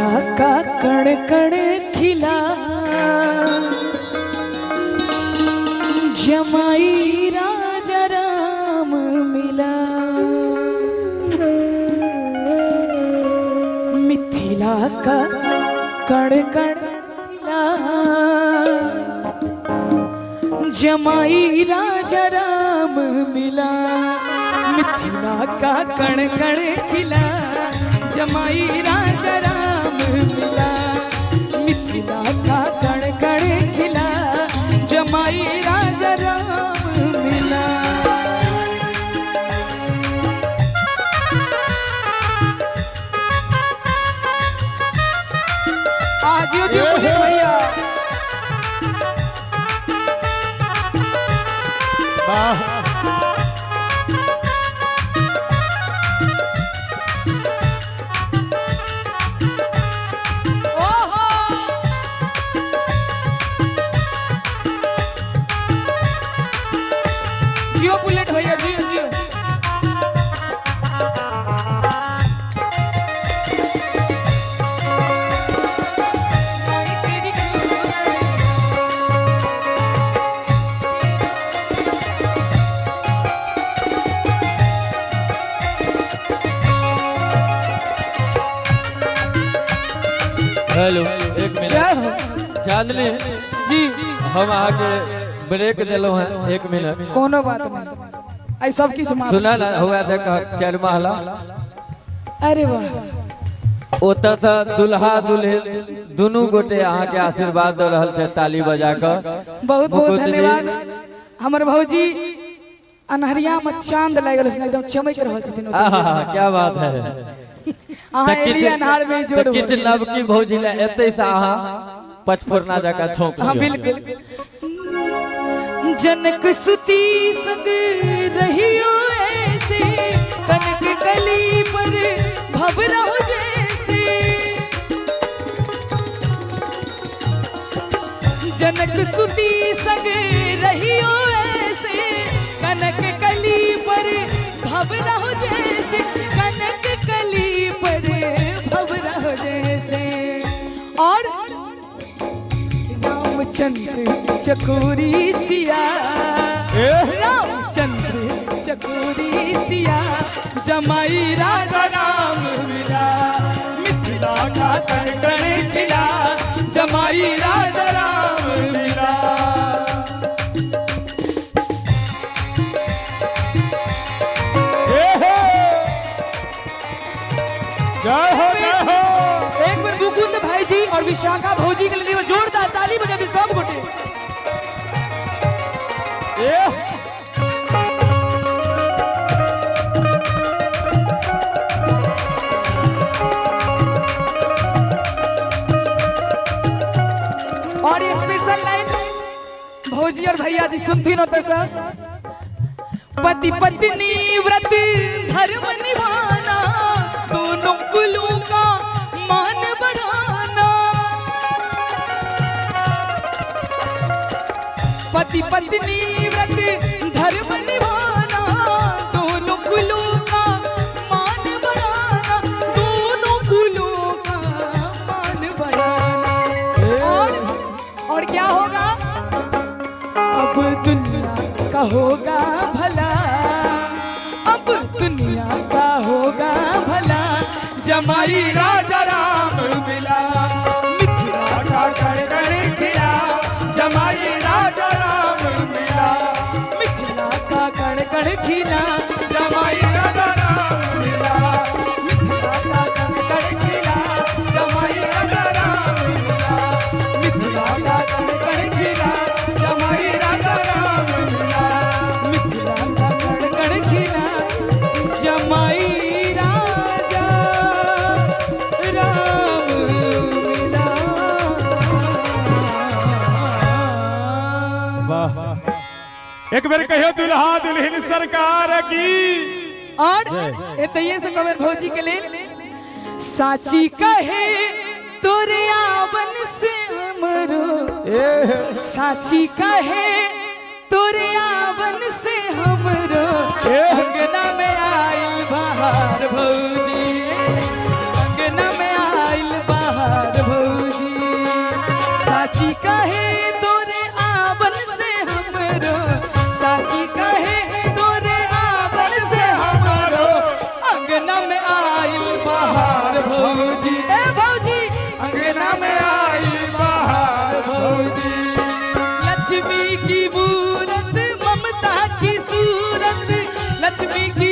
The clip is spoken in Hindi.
मिथिला का कण कण खिला जमाई राजा राम मिला। मिथिला का कण कण खिला जमाई राजा राम मिला। मिथिला का कण कण खिला जमाई राजा राम मिला। मिथिला का कण कण खिला जमाई राजा राम मिला। आज जी भैया जियो बुलेट भैया जियो जियो। हेलो एक मिनट चांदनी जी हम आके ब्रेक दिलो हैं 1 मिनट। कोनो बात नहीं आई सब की समाप्त सुना ना हुआ था 4 महला। अरे वाह ओता से दुल्हा दुल्हन दोनों गोटे अहाँ के आशीर्वाद दे रहल छे ताली बजा कर। बहुत बहुत धन्यवाद। हमर भौजी अनहरिया में चांद लागल एकदम चमक रहल छथिन। क्या बात है। अहाँ एली अनहार में जोड़ किछ नवकी भौजी ले एते से अहाँ पचफोरना जका छौंक। हां बिल्कुल। जनक सुती संग रहियो ऐसे कनक कली पर भवरा जैसे। जनक सुती संग रहियो ऐसे कनक कली पर भवरा जैसे। कनक कली पर भवरा जैसे। और रामचंद्र चकोरी सिया रामचंद्र चकोरी सिया जमाई राजा राम मिला। मिथिला का कण कण खिला जमाई राजा राम मिला। जय हो जय हो। एक बार मुकुंद भाई जी और विशाखा भौजी के लिए जोरदार ताली बजा दी सब गोटे। और ये स्पेशल लाइन भौजी और भैया जी सुनती होते सर। पति पत्नी व्रत धर्म निभाना दोनों कुलों का मान बढ़ाना। पति पत्नी व्रत धर्म निभाना दोनों कुलों का मान बढ़ाना। दोनों कुलों का मान बढ़ाना। और क्या होगा अब दुनिया का होगा भला। अब दुनिया का होगा भला जमाई राजा राम मिला। मिथिला का कण कण खिला जमाई राजा राम मिला। मिथिला का कण कण खिला जमाई राजा राम मिला। मिथिला का कण कण खिला जमाई राजा राम मिला। मिथिला का कण कण खिला जमाई राजा राम मिला। मिथिला का कण कण खिला जमाई एक बार कहो दुल्हा दुल्हन सरकार की। और ये से कवर भौजी के लिए साची कहे तोरे आवन से हमरो। साची कहे तोरे आवन से हमरो अंगना में आइल बहार भौजी। अंगना में आइल बहार नहीं की